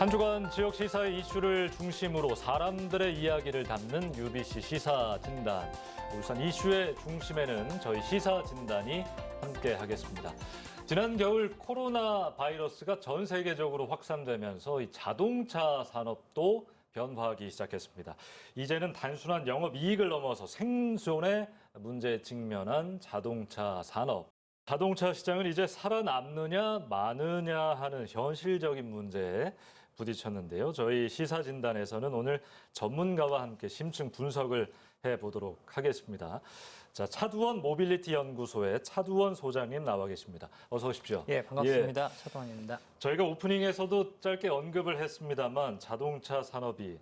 한 주간 지역 시사의 이슈를 중심으로 사람들의 이야기를 담는 UBC 시사진단. 울산 이슈의 중심에는 저희 시사진단이 함께 하겠습니다. 지난 겨울 코로나 바이러스가 전 세계적으로 확산되면서 이 자동차 산업도 변화하기 시작했습니다. 이제는 단순한 영업 이익을 넘어서 생존의 문제에 직면한 자동차 산업. 자동차 시장은 이제 살아남느냐 마느냐 하는 현실적인 문제에 부딪혔는데요. 저희 시사진단에서는 오늘 전문가와 함께 심층 분석을 해보도록 하겠습니다. 자, 차두원 모빌리티 연구소의 차두원 소장님 나와 계십니다. 어서 오십시오. 예, 반갑습니다. 차두원입니다. 저희가 오프닝에서도 짧게 언급을 했습니다만 자동차 산업이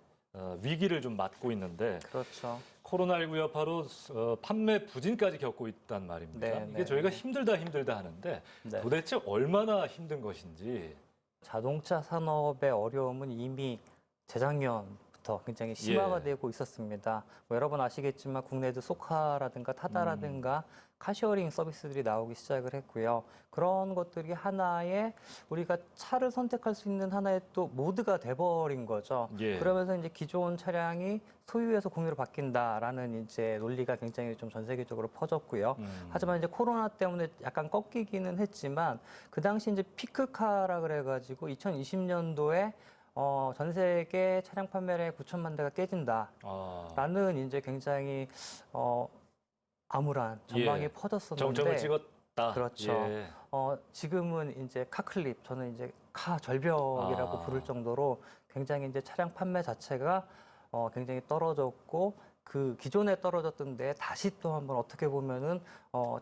위기를 좀 맞고 있는데 그렇죠. 코로나19 여파로 판매 부진까지 겪고 있단 말입니다. 네, 이게 네, 저희가 네. 힘들다 하는데 네. 도대체 얼마나 힘든 것인지. 자동차 산업의 어려움은 이미 재작년부터 굉장히 심화가 예. 되고 있었습니다. 뭐 여러분 아시겠지만 국내에도 소카라든가 타다라든가 카시어링 서비스들이 나오기 시작을 했고요. 그런 것들이 하나의 우리가 차를 선택할 수 있는 하나의 또 모드가 돼버린 거죠. 예. 그러면서 이제 기존 차량이 소유에서 공유로 바뀐다라는 이제 논리가 굉장히 좀 전 세계적으로 퍼졌고요. 하지만 이제 코로나 때문에 약간 꺾이기는 했지만 그 당시 이제 피크카라 그래가지고 2020년도에 전 세계 차량 판매량의 9천만 대가 깨진다라는 이제 굉장히 암울한 전망이 예. 퍼졌었는데 정점을 찍었다. 그렇죠. 예. 지금은 이제 카클립, 저는 이제 카 절벽이라고 부를 정도로 굉장히 이제 차량 판매 자체가 굉장히 떨어졌고 그 기존에 떨어졌던 데 다시 또 한번 어떻게 보면은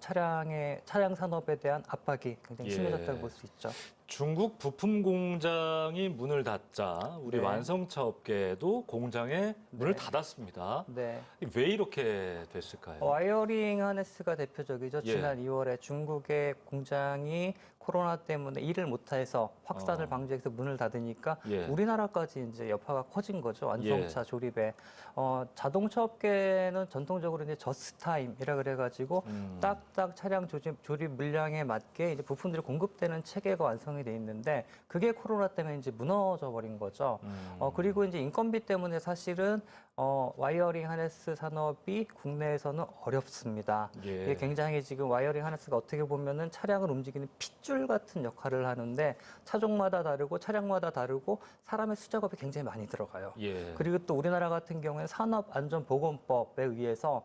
차량 산업에 대한 압박이 굉장히 예. 심해졌다고 볼 수 있죠. 중국 부품 공장이 문을 닫자 우리 네. 완성차 업계도 공장에 문을 네. 닫았습니다. 네. 왜 이렇게 됐을까요? 와이어링 하네스가 대표적이죠. 예. 지난 2월에 중국의 공장이 코로나 때문에 일을 못해서 확산을 방지해서 문을 닫으니까 예. 우리나라까지 이제 여파가 커진 거죠. 완성차 예. 조립에. 자동차 업계는 전통적으로 이제 저스타임이라 그래가지고 딱딱 차량 조립 물량에 맞게 이제 부품들이 공급되는 체계가 완성이 돼 있는데 그게 코로나 때문에 이제 무너져 버린 거죠. 그리고 이제 인건비 때문에 사실은 와이어링 하네스 산업이 국내에서는 어렵습니다. 예. 이게 굉장히 지금 와이어링 하네스가 어떻게 보면은 차량을 움직이는 핏줄 같은 역할을 하는데 차종마다 다르고 차량마다 다르고 사람의 수작업이 굉장히 많이 들어가요. 예. 그리고 또 우리나라 같은 경우에는 산업안전보건법에 의해서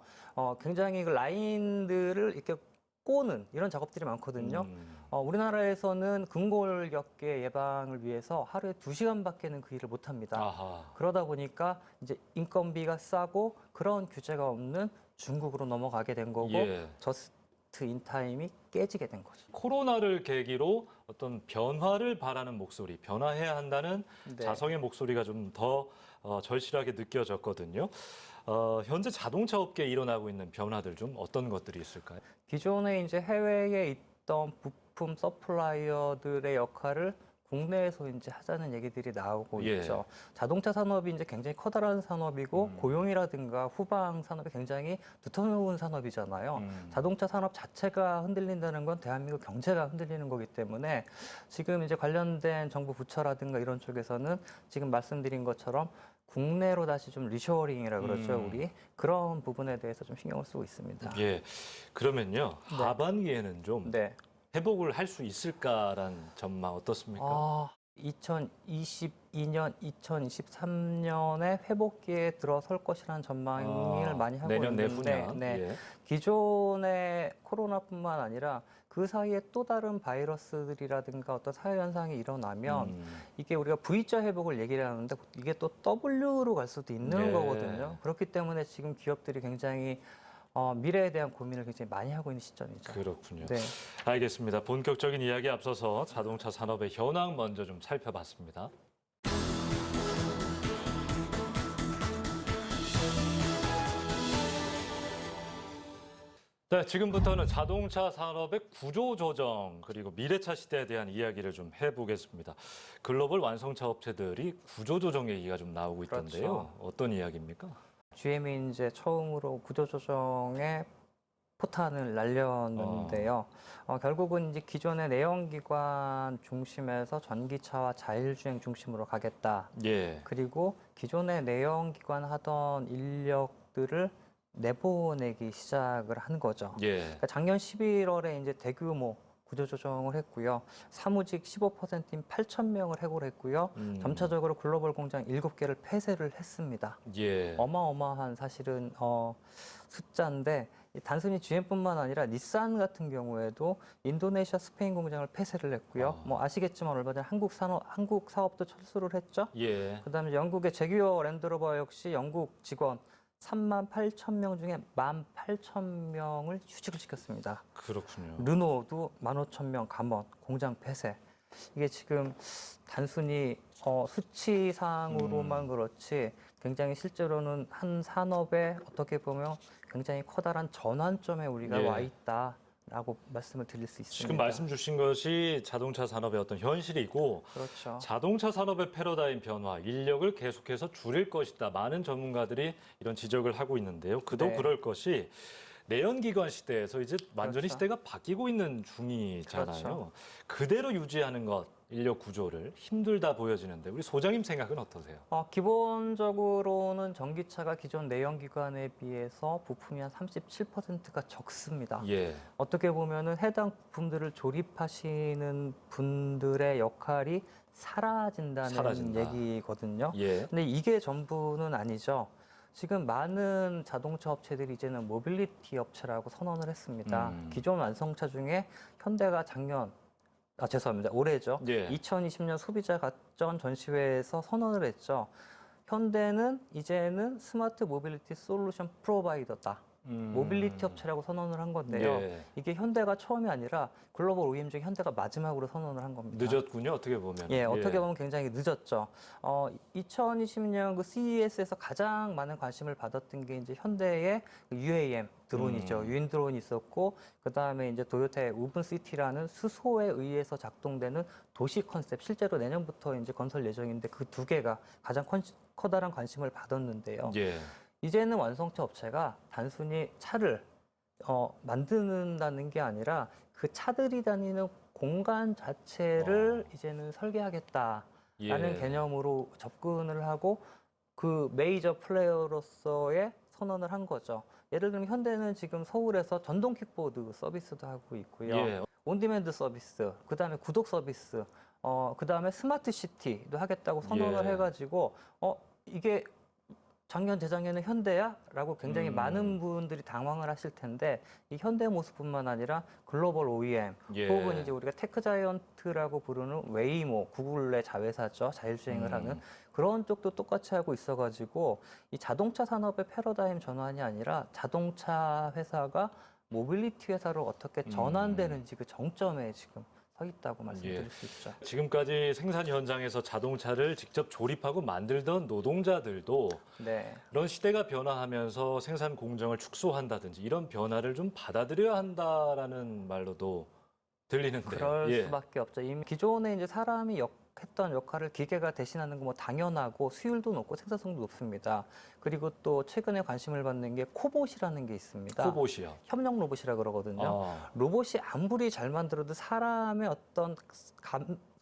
굉장히 그 라인들을 이렇게 꼬는 이런 작업들이 많거든요. 우리나라에서는 근골격계 예방을 위해서 하루에 2시간밖에는 그 일을 못 합니다. 아하. 그러다 보니까 이제 인건비가 싸고 그런 규제가 없는 중국으로 넘어가게 된 거고 예. 저스트 인타임이 깨지게 된 거죠. 코로나를 계기로 어떤 변화를 바라는 목소리, 변화해야 한다는 네. 자성의 목소리가 좀 더 절실하게 느껴졌거든요. 현재 자동차 업계에 일어나고 있는 변화들 좀 어떤 것들이 있을까요? 기존에 이제 해외에 있던 부품 서플라이어들의 역할을 국내에서 이제 하자는 얘기들이 나오고 예. 있죠. 자동차 산업이 이제 굉장히 커다란 산업이고 고용이라든가 후방 산업이 굉장히 두터운 산업이잖아요. 자동차 산업 자체가 흔들린다는 건 대한민국 경제가 흔들리는 거기 때문에 지금 이제 관련된 정부 부처라든가 이런 쪽에서는 지금 말씀드린 것처럼 국내로 다시 좀 리쇼어링이라 그러죠, 우리. 그런 부분에 대해서 좀 신경을 쓰고 있습니다. 예. 그러면요. 네. 하반기에는 좀 네. 회복을 할 수 있을까라는 전망 어떻습니까? 2022년, 2023년에 회복기에 들어설 것이라는 전망을 많이 하고 내년 있는데 내후년. 네. 예. 기존의 코로나뿐만 아니라 그 사이에 또 다른 바이러스들이라든가 어떤 사회 현상이 일어나면 이게 우리가 V자 회복을 얘기를 하는데 이게 또 W로 갈 수도 있는 네. 거거든요. 그렇기 때문에 지금 기업들이 굉장히 미래에 대한 고민을 굉장히 많이 하고 있는 시점이죠. 그렇군요. 네. 알겠습니다. 본격적인 이야기에 앞서서 자동차 산업의 현황 먼저 좀 살펴봤습니다. 네, 지금부터는 자동차 산업의 구조조정 그리고 미래차 시대에 대한 이야기를 좀 해보겠습니다. 글로벌 완성차 업체들이 구조조정 얘기가 좀 나오고 있던데요. 그렇죠. 어떤 이야기입니까? GM이 이제 처음으로 구조조정에 포탄을 날렸는데요. 결국은 이제 기존의 내연기관 중심에서 전기차와 자율주행 중심으로 가겠다. 예. 그리고 기존의 내연기관 하던 인력들을 내보내기 시작을 한 거죠. 예. 그러니까 작년 11월에 이제 대규모 구조조정을 했고요. 사무직 15%인 8,000명을 해고했고요. 점차적으로 글로벌 공장 7개를 폐쇄를 했습니다. 예. 어마어마한 사실은 숫자인데 단순히 GM뿐만 아니라 닛산 같은 경우에도 인도네시아, 스페인 공장을 폐쇄를 했고요. 뭐 아시겠지만 얼마 전에 한국 사업도 철수를 했죠. 예. 그다음에 영국의 제규어 랜드로버 역시 영국 직원 38,000명 중에 18,000명을 휴직을 시켰습니다. 그렇군요. 르노도 15,000명 감원, 공장 폐쇄. 이게 지금 단순히 수치상으로만 그렇지 굉장히 실제로는 한 산업에 어떻게 보면 굉장히 커다란 전환점에 우리가 예. 와 있다라고 말씀을 드릴 수 있습니다. 지금 말씀 주신 것이 자동차 산업의 어떤 현실이고 그렇죠. 자동차 산업의 패러다임 변화, 인력을 계속해서 줄일 것이다. 많은 전문가들이 이런 지적을 하고 있는데요. 그도 네. 그럴 것이 내연기관 시대에서 이제 완전히 그렇죠. 시대가 바뀌고 있는 중이잖아요. 그렇죠. 그대로 유지하는 것, 인력 구조를 힘들다 보여지는데 우리 소장님 생각은 어떠세요? 기본적으로는 전기차가 기존 내연기관에 비해서 부품이 한 37%가 적습니다. 예. 어떻게 보면은 해당 부품들을 조립하시는 분들의 역할이 사라진다는 사라진다. 얘기거든요. 예. 근데 이게 전부는 아니죠. 지금 많은 자동차 업체들이 이제는 모빌리티 업체라고 선언을 했습니다. 기존 완성차 중에 현대가 죄송합니다. 올해죠. 예. 2020년 소비자 가전 전시회에서 선언을 했죠. 현대는 이제는 스마트 모빌리티 솔루션 프로바이더다. 모빌리티 업체라고 선언을 한 건데요. 예. 이게 현대가 처음이 아니라 글로벌 OEM 중에 현대가 마지막으로 선언을 한 겁니다. 늦었군요. 어떻게 보면. 예, 어떻게 보면 굉장히 늦었죠. 2020년 그 CES에서 가장 많은 관심을 받았던 게 이제 현대의 그 UAM 드론이죠. 유인 드론이 있었고, 그 다음에 이제 도요타의 우븐시티라는 수소에 의해서 작동되는 도시 컨셉, 실제로 내년부터 이제 건설 예정인데 그 두 개가 가장 커다란 관심을 받았는데요. 예. 이제는 완성차 업체가 단순히 차를 만드는다는 게 아니라 그 차들이 다니는 공간 자체를 이제는 설계하겠다라는 예. 개념으로 접근을 하고 그 메이저 플레이어로서의 선언을 한 거죠. 예를 들면 현대는 지금 서울에서 전동 킥보드 서비스도 하고 있고요. 예. 온디맨드 서비스, 그 다음에 구독 서비스, 그 다음에 스마트 시티도 하겠다고 선언을 예. 해가지고 이게 작년, 재작년에 현대야? 라고 굉장히 많은 분들이 당황을 하실 텐데 이 현대 모습뿐만 아니라 글로벌 OEM 예. 혹은 이제 우리가 테크 자이언트라고 부르는 웨이모, 구글의 자회사죠. 자율주행을 하는 그런 쪽도 똑같이 하고 있어가지고 이 자동차 산업의 패러다임 전환이 아니라 자동차 회사가 모빌리티 회사로 어떻게 전환되는지 그 정점에 지금 서 있다고 말씀드릴 수 있죠. 지금까지 생산 현장에서 자동차를 직접 조립하고 만들던 노동자들도 네. 그런 시대가 변화하면서 생산 공정을 축소한다든지 이런 변화를 좀 받아들여야 한다라는 말로도 들리는데요. 그럴 예. 수밖에 없죠. 이미 기존에 이제 사람이 했던 역할을 기계가 대신하는 거 뭐 당연하고 수율도 높고 생산성도 높습니다. 그리고 또 최근에 관심을 받는 게 코봇이라는 게 있습니다. 코봇이요. 협력 로봇이라 그러거든요. 로봇이 아무리 잘 만들어도 사람의 어떤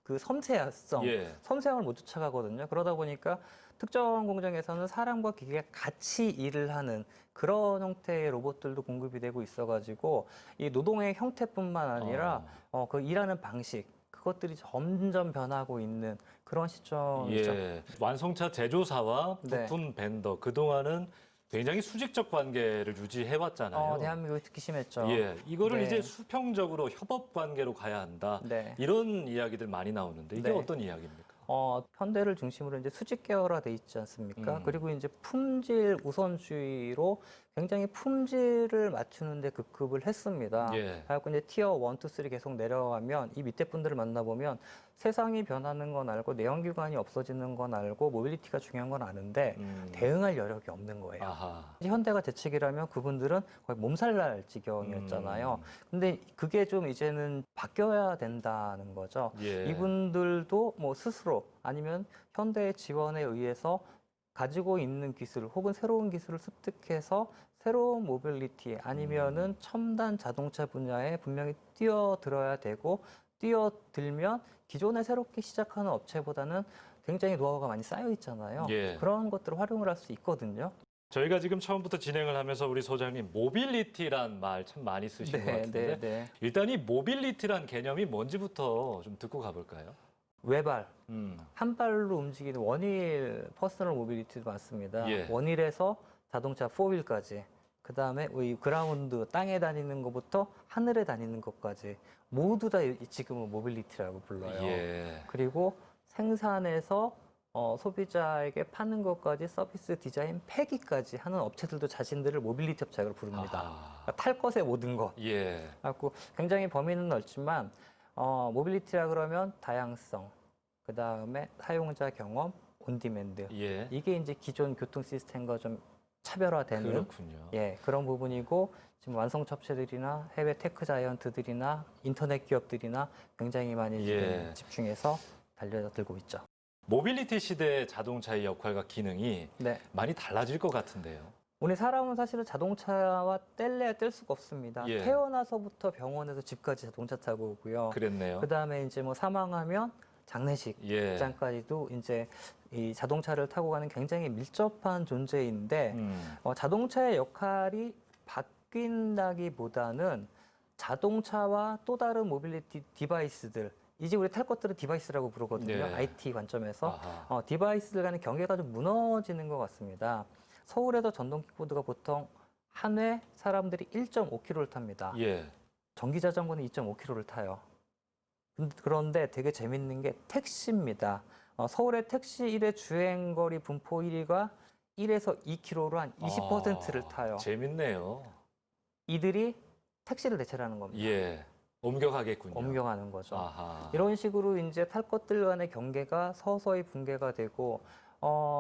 그 섬세성, 예. 섬세함을 못 쫓아가거든요. 그러다 보니까 특정 공장에서는 사람과 기계가 같이 일을 하는 그런 형태의 로봇들도 공급이 되고 있어가지고 이 노동의 형태뿐만 아니라 그 일하는 방식 그것들이 점점 변하고 있는 그런 시점이죠. 예. 완성차 제조사와 네. 부품 벤더 그동안은 굉장히 수직적 관계를 유지해왔잖아요. 대한민국이 특히 심했죠. 예, 이거를 네. 이제 수평적으로 협업 관계로 가야 한다. 네. 이런 이야기들 많이 나오는데 이게 네. 어떤 이야기입니까? 현대를 중심으로 이제 수직 계열화돼 있지 않습니까? 그리고 이제 품질 우선주의로 굉장히 품질을 맞추는데 급급을 했습니다. 예. 그래서 이제 티어 1, 2, 3 계속 내려가면 이 밑에 분들을 만나보면 세상이 변하는 건 알고 내연기관이 없어지는 건 알고 모빌리티가 중요한 건 아는데 대응할 여력이 없는 거예요. 아하. 현대가 대책이라면 그분들은 거의 몸살날 지경이었잖아요. 근데 그게 좀 이제는 바뀌어야 된다는 거죠. 예. 이분들도 뭐 스스로 아니면 현대의 지원에 의해서 가지고 있는 기술 혹은 새로운 기술을 습득해서 새로운 모빌리티 아니면은 첨단 자동차 분야에 분명히 뛰어들어야 되고 뛰어들면 기존에 새롭게 시작하는 업체보다는 굉장히 노하우가 많이 쌓여 있잖아요. 예. 그런 것들을 활용을 할 수 있거든요. 저희가 지금 처음부터 진행을 하면서 우리 소장님 모빌리티란 말 참 많이 쓰신 것 같은데 일단 이 모빌리티란 개념이 뭔지부터 좀 듣고 가볼까요? 외발, 음. 한 발로 움직이는 원일 퍼스널 모빌리티도 많습니다. 예. 원일에서 자동차 4휠까지, 그 다음에 이 그라운드, 땅에 다니는 것부터 하늘에 다니는 것까지 모두 다 지금은 모빌리티라고 불러요. 예. 그리고 생산해서 소비자에게 파는 것까지 서비스 디자인 폐기까지 하는 업체들도 자신들을 모빌리티 업체라고 부릅니다. 아하. 그러니까 탈 것의 모든 것. 예. 갖고 굉장히 범위는 넓지만 모빌리티라 그러면 다양성, 그 다음에 사용자 경험, 온디맨드. 예. 이게 이제 기존 교통 시스템과 좀 차별화되는 그렇군요. 그런 부분이고 지금 완성차 업체들이나 해외 테크 자이언트들이나 인터넷 기업들이나 굉장히 많이 지금 집중해서 달려들고 있죠. 모빌리티 시대의 자동차의 역할과 기능이 네. 많이 달라질 것 같은데요. 우리 사람은 사실은 자동차와 뗄래야 뗄 수가 없습니다. 예. 태어나서부터 병원에서 집까지 자동차 타고 오고요. 그랬네요. 그다음에 이제 뭐 사망하면 장례식 예. 장까지도 이제 이 자동차를 타고 가는 굉장히 밀접한 존재인데 자동차의 역할이 바뀐다기보다는 자동차와 또 다른 모빌리티 디바이스들, 이제 우리 탈 것들은 디바이스라고 부르거든요. 네. IT 관점에서 아하. 디바이스들 간의 경계가 좀 무너지는 것 같습니다. 서울에도 전동 킥보드가 보통 한 회 사람들이 1.5km를 탑니다. 예. 전기 자전거는 2.5km를 타요. 그런데 되게 재밌는 게 택시입니다. 서울의 택시 1회 주행거리 분포 1위가 1에서 2km로 한 20%를 타요. 재밌네요. 이들이 택시를 대체하는 겁니다. 예. 옮겨가겠군요. 옮겨가는 거죠. 아하. 이런 식으로 이제 탈 것들 간의 경계가 서서히 붕괴가 되고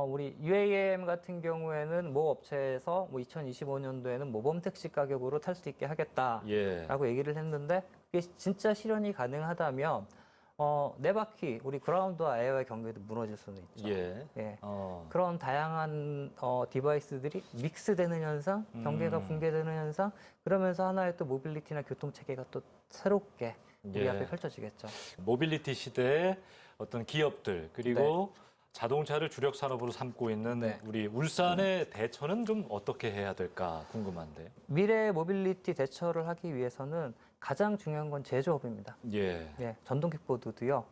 우리 UAM 같은 경우에는 모 업체에서 뭐 2025년도에는 모범 택시 가격으로 탈 수 있게 하겠다라고 예. 얘기를 했는데 그게 진짜 실현이 가능하다면 네 바퀴 우리 그라운드와 에어의 경계도 무너질 수는 있죠. 예. 예. 그런 다양한 디바이스들이 믹스되는 현상, 경계가 붕괴되는 현상, 그러면서 하나의 또 모빌리티나 교통 체계가 또 새롭게 우리 예. 앞에 펼쳐지겠죠. 모빌리티 시대의 어떤 기업들 그리고 자동차를 주력 산업으로 삼고 있는 네. 우리 울산의 대처는 좀 어떻게 해야 될까 궁금한데. 미래 모빌리티 대처를 하기 위해서는 가장 중요한 건 제조업입니다. 예. 예, 전동 킥보드도요.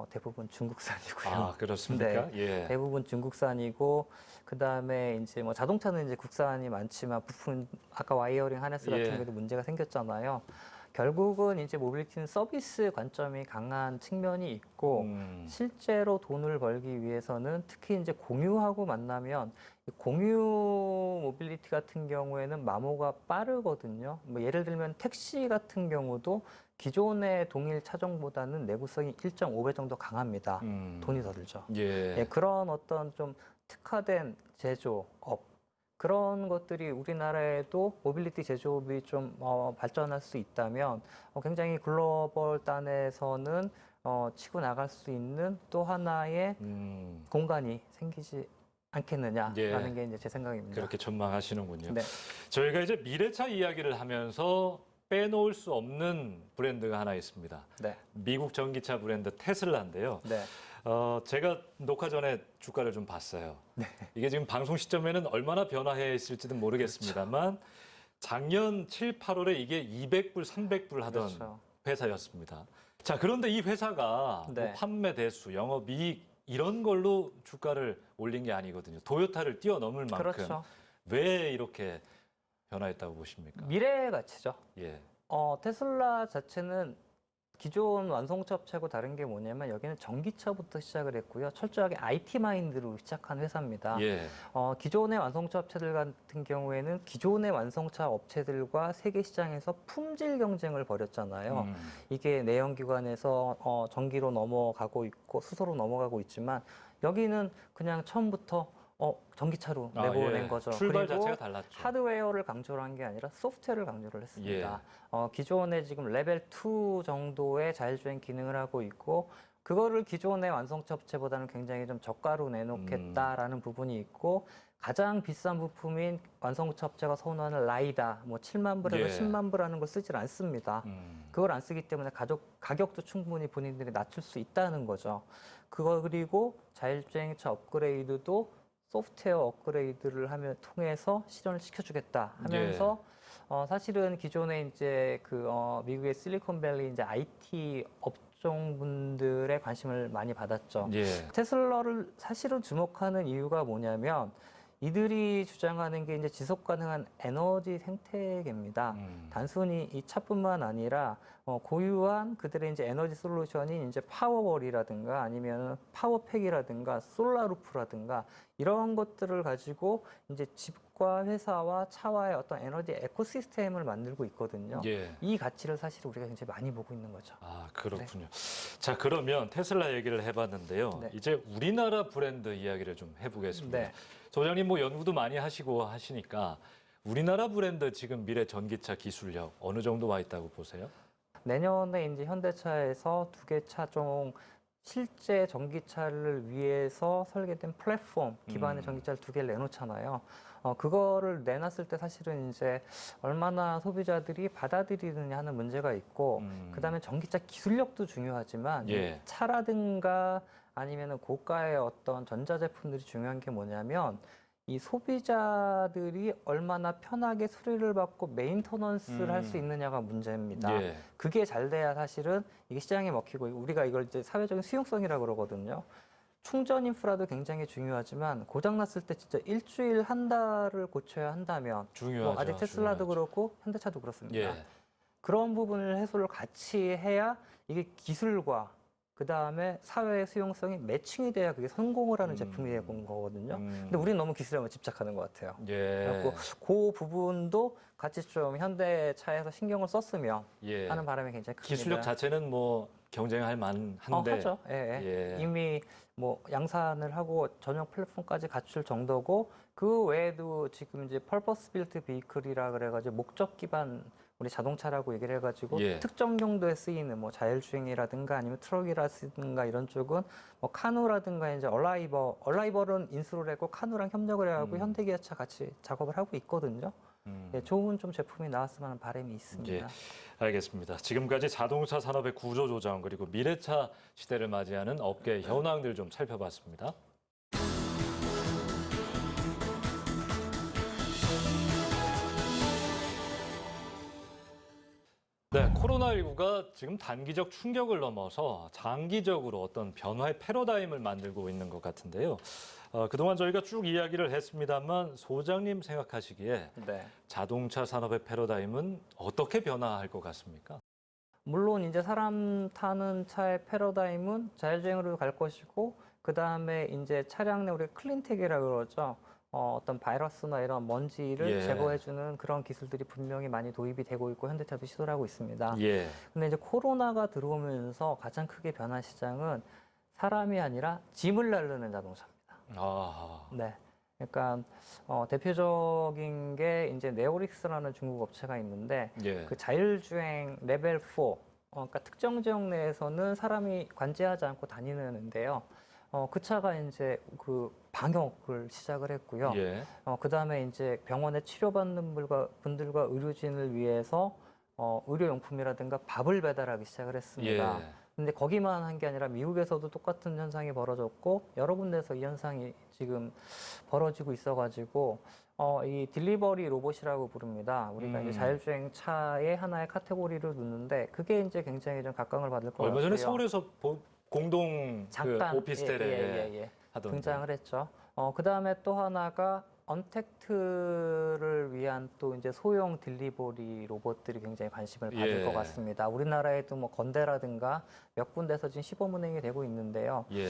대부분 중국산이고요. 아, 그렇습니까? 예. 대부분 중국산이고 그다음에 이제 뭐 자동차는 이제 국산이 많지만 부품 아까 와이어링 하네스 같은 예. 경우도 문제가 생겼잖아요. 결국은 이제 모빌리티는 서비스 관점이 강한 측면이 있고 실제로 돈을 벌기 위해서는 특히 이제 공유하고 만나면 공유 모빌리티 같은 경우에는 마모가 빠르거든요. 뭐 예를 들면 택시 같은 경우도 기존의 동일 차종보다는 내구성이 1.5배 정도 강합니다. 돈이 더 들죠. 예. 예, 그런 어떤 좀 특화된 제조업 그런 것들이 우리나라에도 모빌리티 제조업이 좀 발전할 수 있다면 굉장히 글로벌 단에서는 치고 나갈 수 있는 또 하나의 공간이 생기지 않겠느냐라는 게 이제 제 생각입니다. 그렇게 전망하시는군요. 네. 저희가 이제 미래차 이야기를 하면서 빼놓을 수 없는 브랜드가 하나 있습니다. 네. 미국 전기차 브랜드 테슬라인데요. 네. 제가 녹화 전에 주가를 좀 봤어요. 네. 이게 지금 방송 시점에는 얼마나 변화해 있을지는 모르겠습니다만 작년 7, 8월에 이게 200불, 300불 하던 회사였습니다. 자, 그런데 이 회사가 뭐 판매 대수, 영업이익 이런 걸로 주가를 올린 게 아니거든요. 도요타를 뛰어넘을 만큼. 왜 이렇게 변화했다고 보십니까? 미래 가치죠. 예. 테슬라 자체는 기존 완성차 업체하고 다른 게 뭐냐면 여기는 전기차부터 시작을 했고요. 철저하게 IT 마인드로 시작한 회사입니다. 예. 기존의 완성차 업체들 같은 경우에는 기존의 완성차 업체들과 세계 시장에서 품질 경쟁을 벌였잖아요. 이게 내연기관에서 전기로 넘어가고 있고 수소로 넘어가고 있지만 여기는 그냥 처음부터 전기차로 내보낸 거죠. 출발 그리고 자체가 달랐죠. 하드웨어를 강조를 한 게 아니라 소프트웨어를 강조를 했습니다. 기존에 지금 레벨 2 정도의 자율주행 기능을 하고 있고 그거를 기존의 완성차 업체보다는 굉장히 좀 저가로 내놓겠다라는 부분이 있고 가장 비싼 부품인 완성차 업체가 선호하는 라이다, 뭐 7만 불에서 예. 10만 불하는 걸 쓰질 않습니다. 그걸 안 쓰기 때문에 가격도 충분히 본인들이 낮출 수 있다는 거죠. 그리고 자율주행차 업그레이드도 소프트웨어 업그레이드를 통해서 실현을 시켜주겠다 하면서 사실은 기존에 이제 미국의 실리콘밸리 이제 IT 업종분들의 관심을 많이 받았죠. 예. 테슬라를 사실은 주목하는 이유가 뭐냐면 이들이 주장하는 게 이제 지속 가능한 에너지 생태계입니다. 단순히 이 차뿐만 아니라 고유한 그들의 이제 에너지 솔루션이 이제 파워월이라든가 아니면 파워팩이라든가 솔라루프라든가 이런 것들을 가지고 이제 집과 회사와 차와의 어떤 에너지 에코시스템을 만들고 있거든요. 예. 이 가치를 사실 우리가 굉장히 많이 보고 있는 거죠. 아, 그렇군요. 자, 그러면 테슬라 얘기를 해봤는데요. 네. 이제 우리나라 브랜드 이야기를 좀 해보겠습니다. 네. 소장님 뭐 연구도 많이 하시고 하시니까 우리나라 브랜드 지금 미래 전기차 기술력 어느 정도 와 있다고 보세요? 내년에 이제 현대차에서 2개 차종 실제 전기차를 위해서 설계된 플랫폼 기반의 전기차를 2개를 내놓잖아요. 그거를 내놨을 때 사실은 이제 얼마나 소비자들이 받아들이느냐 하는 문제가 있고, 그다음에 전기차 기술력도 중요하지만 예. 차라든가 아니면은 고가의 어떤 전자제품들이 중요한 게 뭐냐면 이 소비자들이 얼마나 편하게 수리를 받고 메인터넌스를 할 수 있느냐가 문제입니다. 예. 그게 잘 돼야 사실은 이게 시장에 먹히고 우리가 이걸 이제 사회적인 수용성이라고 그러거든요. 충전 인프라도 굉장히 중요하지만 고장 났을 때 진짜 일주일 한 달을 고쳐야 한다면 중요하죠. 아직 테슬라도 중요하죠. 그렇고 현대차도 그렇습니다. 예. 그런 부분을 해소를 같이 해야 이게 기술과 그다음에 사회의 수용성이 매칭이 돼야 그게 성공을 하는 제품이 되는 거거든요. 근데 우리는 너무 기술에만 집착하는 것 같아요. 예. 그래서 그 부분도 같이 좀 현대차에서 신경을 썼으면 예. 하는 바람이 굉장히 큽니다. 기술력 자체는 뭐 경쟁할 만한데 하죠. 예. 예. 이미 뭐 양산을 하고 전용 플랫폼까지 갖출 정도고 그 외에도 지금 이제 퍼포스 빌트 비클이라 그래가지고 목적 기반 우리 자동차라고 얘기를 해가지고 예. 특정 용도에 쓰이는 뭐 자율주행이라든가 아니면 트럭이라든가 이런 쪽은 뭐 카누라든가 이제 얼라이벌은 인수를 했고 카누랑 협력을 해가지고 현대기아차 같이 작업을 하고 있거든요. 예, 좋은 좀 제품이 나왔으면 하는 바람이 있습니다. 예, 알겠습니다. 지금까지 자동차 산업의 구조 조정 그리고 미래차 시대를 맞이하는 업계 현황들 좀 살펴봤습니다. 네, 코로나19가 지금 단기적 충격을 넘어서 장기적으로 어떤 변화의 패러다임을 만들고 있는 것 같은데요. 그동안 저희가 쭉 이야기를 했습니다만 소장님 생각하시기에 네. 자동차 산업의 패러다임은 어떻게 변화할 것 같습니까? 물론 이제 사람 타는 차의 패러다임은 자율주행으로 갈 것이고 그 다음에 이제 차량 내 우리 클린텍이라고 그러죠. 어떤 바이러스나 이런 먼지를 예. 제거해주는 그런 기술들이 분명히 많이 도입이 되고 있고 현대차도 시도를 하고 있습니다. 예. 근데 이제 코로나가 들어오면서 가장 크게 변한 시장은 사람이 아니라 짐을 나르는 자동차입니다. 아, 네. 그러니까 대표적인 게 이제 네오릭스라는 중국 업체가 있는데 예. 그 자율주행 레벨 4, 그러니까 특정 지역 내에서는 사람이 관제하지 않고 다니는데요. 그 차가 이제 그 방역을 시작을 했고요. 예. 그 다음에 이제 병원에 치료받는 분들과 의료진을 위해서 의료용품이라든가 밥을 배달하기 시작을 했습니다. 예. 근데 거기만 한 게 아니라 미국에서도 똑같은 현상이 벌어졌고 여러 군데에서 이 현상이 지금 벌어지고 있어가지고 이 딜리버리 로봇이라고 부릅니다. 우리가 이제 자율주행 차의 하나의 카테고리를 놓는데 그게 이제 굉장히 좀 각광을 받을 것 같고요. 얼마 전에 서울에서 공동 잠깐 그 오피스텔에 하던 등장을 했죠. 그 다음에 또 하나가 언택트를 위한 또 이제 소형 딜리버리 로봇들이 굉장히 관심을 받을 예. 것 같습니다. 우리나라에도 뭐 건대라든가 몇 군데서 지금 시범 운행이 되고 있는데요. 예.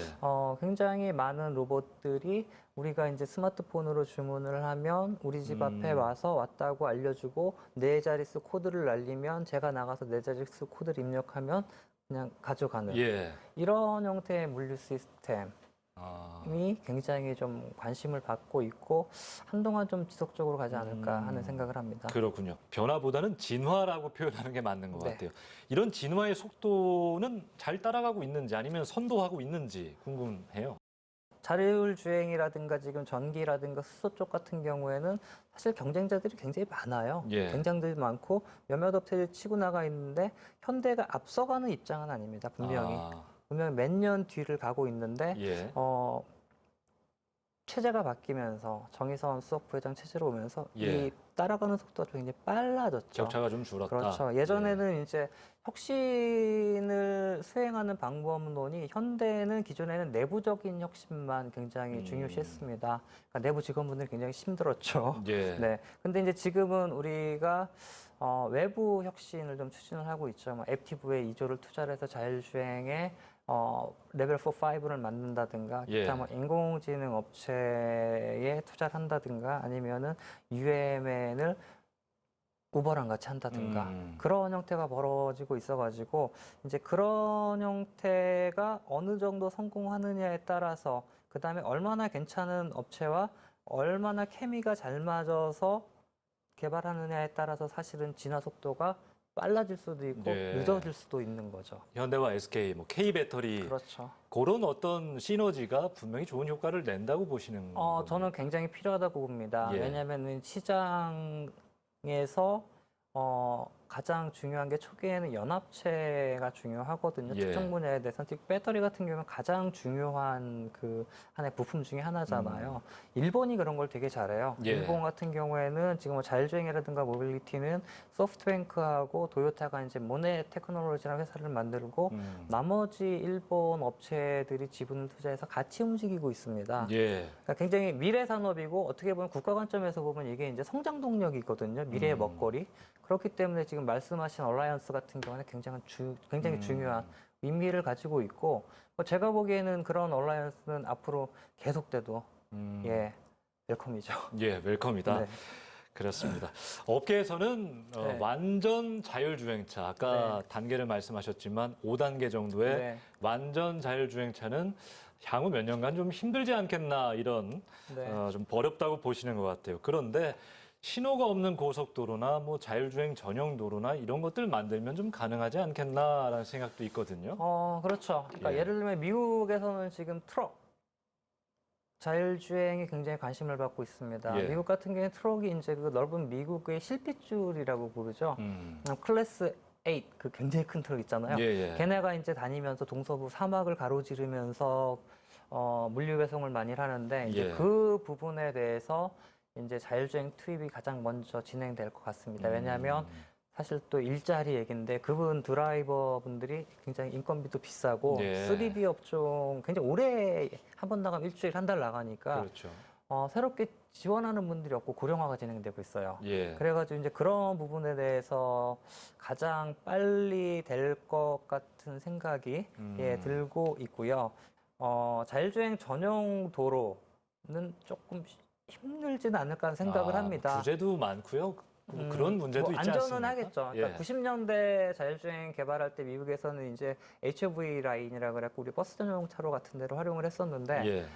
굉장히 많은 로봇들이 우리가 이제 스마트폰으로 주문을 하면 우리 집 앞에 와서 왔다고 알려주고 네 자릿수 코드를 날리면 제가 나가서 네 자릿수 코드를 입력하면 그냥 가져가는 예. 이런 형태의 물류 시스템. 아, 이 굉장히 좀 관심을 받고 있고 한동안 좀 지속적으로 가지 않을까 하는 생각을 합니다. 그렇군요. 변화보다는 진화라고 표현하는 게 맞는 것 네. 같아요. 이런 진화의 속도는 잘 따라가고 있는지 아니면 선도하고 있는지 궁금해요. 자율 주행이라든가 지금 전기라든가 수소 쪽 같은 경우에는 사실 경쟁자들이 굉장히 많아요. 예. 경쟁자들이 많고 몇몇 업체들이 치고 나가 있는데 현대가 앞서가는 입장은 아닙니다. 분명히 몇 년 뒤를 가고 있는데 예. 체제가 바뀌면서 정의선 수석 부회장 체제로 오면서 예. 이 따라가는 속도가 굉장히 빨라졌죠. 격차가 좀 줄었다. 그렇죠. 예전에는 이제 혁신을 수행하는 방법론이 현대는 기존에는 내부적인 혁신만 굉장히 중요시했습니다. 그러니까 내부 직원분들이 굉장히 힘들었죠. 예. 네. 근데 이제 지금은 우리가 외부 혁신을 좀 추진을 하고 있죠. 뭐 앱티브에 2조를 투자를 해서 자율주행에 레벨 4, 5를 만든다든가 예. 기타 뭐 인공지능 업체에 투자를 한다든가 아니면은 UMN을 우버랑 같이 한다든가 그런 형태가 벌어지고 있어가지고 이제 그런 형태가 어느 정도 성공하느냐에 따라서 그 다음에 얼마나 괜찮은 업체와 얼마나 케미가 잘 맞아서 개발하느냐에 따라서 사실은 진화 속도가 빨라질 수도 있고 네. 늦어질 수도 있는 거죠. 현대와 SK, 뭐 K 배터리 그렇죠. 그런 어떤 시너지가 분명히 좋은 효과를 낸다고 보시는 건가요? 저는 굉장히 필요하다고 봅니다. 예. 왜냐하면 시장에서 가장 중요한 게 초기에는 연합체가 중요하거든요. 예. 특정 분야에 대해서는 특히 배터리 같은 경우는 가장 중요한 그 하나의 부품 중에 하나잖아요. 일본이 그런 걸 되게 잘해요. 예. 일본 같은 경우에는 지금 뭐 자율주행이라든가 모빌리티는 소프트뱅크하고 도요타가 이제 모네 테크놀로지라는 회사를 만들고 나머지 일본 업체들이 지분을 투자해서 같이 움직이고 있습니다. 예. 그러니까 굉장히 미래 산업이고 어떻게 보면 국가 관점에서 보면 이게 이제 성장 동력이거든요. 미래의 먹거리. 그렇기 때문에 지금 말씀하신 얼라이언스 같은 경우는 굉장히 중요한 의미를 가지고 있고 제가 보기에는 그런 얼라이언스는 앞으로 계속돼도 예 웰컴이죠. 예, 웰컴이다. 네. 그렇습니다. 업계에서는 네. 완전 자율주행차, 아까 단계를 말씀하셨지만 5단계 정도의 네. 완전 자율주행차는 향후 몇 년간 좀 힘들지 않겠나 이런 네. 좀 어렵다고 보시는 것 같아요. 그런데 신호가 없는 고속도로나 뭐 자율주행 전용 도로나 이런 것들 만들면 좀 가능하지 않겠나라는 생각도 있거든요. 그렇죠. 그러니까 예. 예를 들면 미국에서는 지금 트럭 자율주행에 굉장히 관심을 받고 있습니다. 예. 미국 같은 경우에 트럭이 이제 그 넓은 미국의 실핏줄이라고 부르죠. 클래스 8, 그 굉장히 큰 트럭 있잖아요. 예, 예. 걔네가 이제 다니면서 동서부 사막을 가로지르면서 물류 배송을 많이 하는데 이제 예. 그 부분에 대해서 이제 자율주행 투입이 가장 먼저 진행될 것 같습니다. 왜냐하면 사실 또 일자리 얘기인데 그분 드라이버 분들이 굉장히 인건비도 비싸고 예. 3D 업종 굉장히 오래 한 번 나가면 일주일 한 달 나가니까 그렇죠. 새롭게 지원하는 분들이 없고 고령화가 진행되고 있어요. 예. 그래가지고 이제 그런 부분에 대해서 가장 빨리 될 것 같은 생각이 들고 있고요. 자율주행 전용 도로는 조금 힘들지는 않을까 하는 생각을 합니다. 규제도 많고요. 뭐 그런 문제도 있지 않습니까? 안전은 하겠죠. 그러니까 예. 90년대 자율주행 개발할 때 미국에서는 이제 HOV 라인이라 그래갖고 우리 버스 전용 차로 같은 데로 활용을 했었는데 예.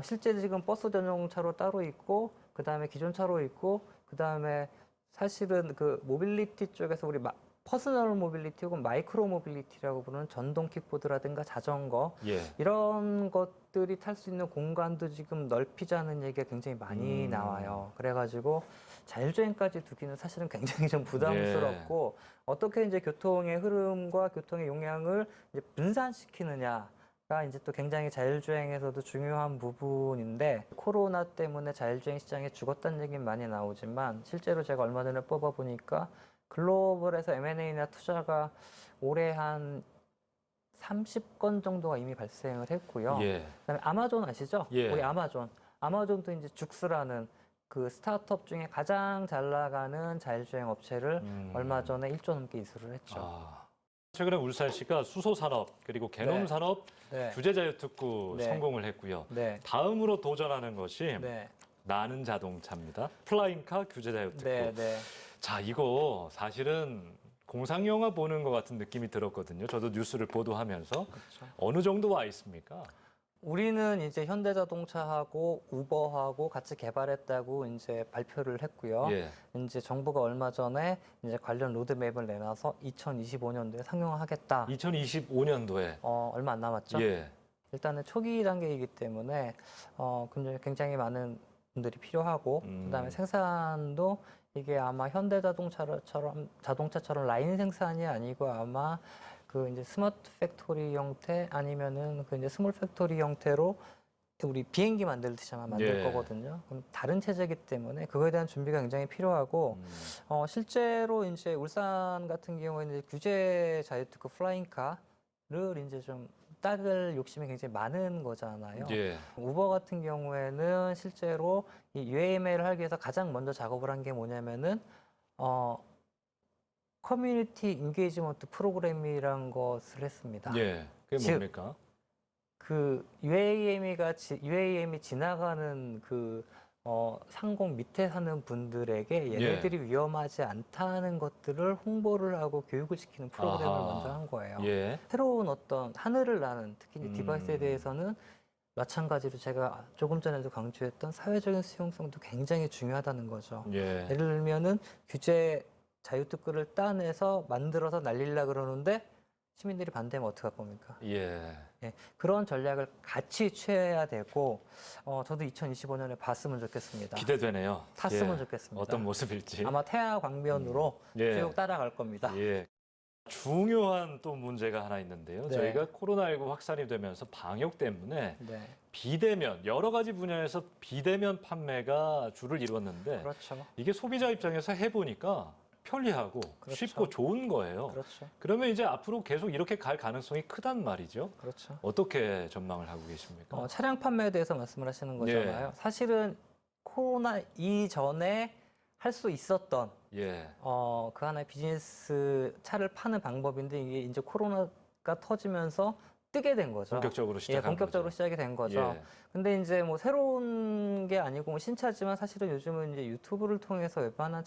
실제 지금 버스 전용 차로 따로 있고 그 다음에 기존 차로 있고 그 다음에 사실은 그 모빌리티 쪽에서 우리 퍼스널 모빌리티 혹은 마이크로 모빌리티라고 부르는 전동 킥보드라든가 자전거 예. 이런 것들이 탈 수 있는 공간도 지금 넓히자는 얘기가 굉장히 많이 나와요. 그래가지고 자율주행까지 두기는 사실은 굉장히 좀 부담스럽고 어떻게 이제 교통의 흐름과 교통의 용량을 이제 분산시키느냐가 이제 또 굉장히 자율주행에서도 중요한 부분인데 코로나 때문에 자율주행 시장이 죽었다는 얘기는 많이 나오지만 실제로 제가 얼마 전에 뽑아보니까 글로벌에서 M&A나 투자가 올해 한 30건 정도가 이미 발생을 했고요. 예. 그다음에 아마존 아시죠? 예. 우리 아마존도 이제 죽스라는 그 스타트업 중에 가장 잘 나가는 자율주행 업체를 얼마 전에 1조 넘게 이수를 했죠. 최근에 울산시가 수소 산업 그리고 개놈 네. 산업 네. 규제 자유 특구 네. 성공을 했고요. 네. 다음으로 도전하는 것이 네. 나는 자동차입니다. 플라잉카 규제 자유 특구. 네. 네. 자, 이거 사실은 공상 영화 보는 것 같은 느낌이 들었거든요. 저도 뉴스를 보도하면서 그렇죠. 어느 정도 와 있습니까? 우리는 이제 현대자동차하고 우버하고 같이 개발했다고 이제 발표를 했고요. 예. 이제 정부가 얼마 전에 이제 관련 로드맵을 내놔서 2025년도에 상용화하겠다. 2025년도에 얼마 안 남았죠? 예. 일단은 초기 단계이기 때문에 굉장히 많은 분들이 필요하고 그다음에 생산도 이게 아마 자동차처럼 라인 생산이 아니고 아마 그 이제 스마트 팩토리 형태 아니면은 그 이제 스몰 팩토리 형태로 우리 비행기 만들듯이 아마 만들 예. 거거든요. 그럼 다른 체제이기 때문에 그거에 대한 준비가 굉장히 필요하고 실제로 이제 울산 같은 경우에는 이제 규제 자유특급 플라잉카를 이제 좀 따를 욕심이 굉장히 많은 거잖아요. 예. 우버 같은 경우에는 실제로 이 UAML을 하기 위해서 가장 먼저 작업을 한 게 뭐냐면은 커뮤니티 인게이지먼트 프로그램이란 것을 했습니다. 예. 그게 즉, 뭡니까? 그 UAM이 지나가는 그 상공 밑에 사는 분들에게 얘네들이 위험하지 않다는 것들을 홍보를 하고 교육을 시키는 프로그램을 아하. 먼저 한 거예요. 예. 새로운 어떤 하늘을 나는 특히 이제 디바이스에 대해서는 마찬가지로 제가 조금 전에도 강조했던 사회적인 수용성도 굉장히 중요하다는 거죠. 예. 예를 들면은 규제 자유특급을 따내서 만들어서 날리려 그러는데 시민들이 반대하면 어떡할 겁니까? 예. 예, 그런 전략을 같이 취해야 되고 저도 2025년에 봤으면 좋겠습니다. 기대되네요. 탔으면 예. 좋겠습니다. 어떤 모습일지. 아마 태아 광면으로 예. 쭉 따라갈 겁니다. 예. 중요한 또 문제가 하나 있는데요. 네. 저희가 코로나19 확산이 되면서 방역 때문에 네, 비대면, 여러 가지 분야에서 비대면 판매가 주를 이뤘는데 그렇죠. 이게 소비자 입장에서 해보니까 편리하고 그렇죠. 쉽고 좋은 거예요. 그렇죠. 그러면 이제 앞으로 계속 이렇게 갈 가능성이 크단 말이죠. 그렇죠. 어떻게 전망을 하고 계십니까? 차량 판매에 대해서 말씀을 하시는 거잖아요. 예. 사실은 코로나 이전에 할 수 있었던 예. 그 하나의 비즈니스 차를 파는 방법인데 이게 이제 코로나가 터지면서 뜨게 된 거죠. 본격적으로 시작한 본격적으로 거죠. 시작이 된 거죠. 예. 근데 이제 뭐 새로운 게 아니고 뭐 신차지만 사실은 요즘은 이제 유튜브를 통해서 웬만한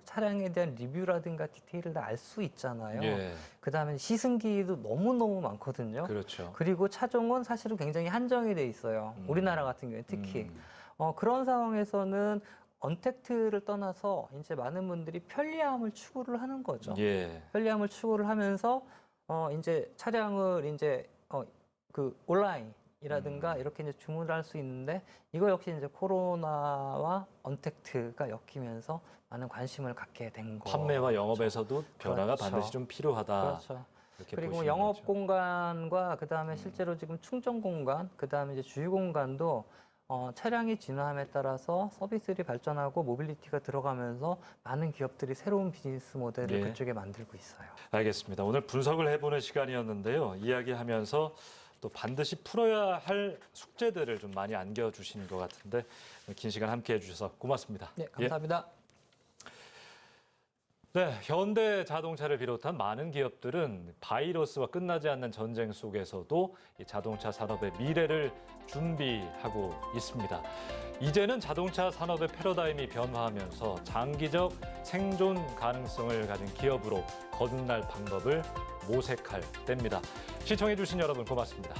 차량에 대한 리뷰라든가 디테일을 다 알 수 있잖아요. 예. 그다음에 시승기도 너무너무 많거든요. 그렇죠. 그리고 차종은 사실은 굉장히 한정이 돼 있어요. 우리나라 같은 경우에 특히. 그런 상황에서는 언택트를 떠나서 이제 많은 분들이 편리함을 추구를 하는 거죠. 예. 편리함을 추구를 하면서 이제 차량을 이제 그 온라인이라든가 이렇게 이제 주문을 할 수 있는데 이거 역시 이제 코로나와 언택트가 엮이면서 많은 관심을 갖게 된 거. 판매와 영업에서도 변화가 그렇죠. 반드시 좀 필요하다. 그렇죠. 이렇게 그리고 보시는 영업 거죠. 공간과 그다음에 실제로 지금 충전 공간, 그다음에 이제 주유 공간도 차량이 진화함에 따라서 서비스들이 발전하고 모빌리티가 들어가면서 많은 기업들이 새로운 비즈니스 모델을 예. 그쪽에 만들고 있어요. 알겠습니다. 오늘 분석을 해보는 시간이었는데요. 이야기하면서 또 반드시 풀어야 할 숙제들을 좀 많이 안겨주신 것 같은데 긴 시간 함께해 주셔서 고맙습니다. 네, 감사합니다. 네, 현대 자동차를 비롯한 많은 기업들은 바이러스와 끝나지 않는 전쟁 속에서도 이 자동차 산업의 미래를 준비하고 있습니다. 이제는 자동차 산업의 패러다임이 변화하면서 장기적 생존 가능성을 가진 기업으로 거듭날 방법을 모색할 때입니다. 시청해 주신 여러분 고맙습니다.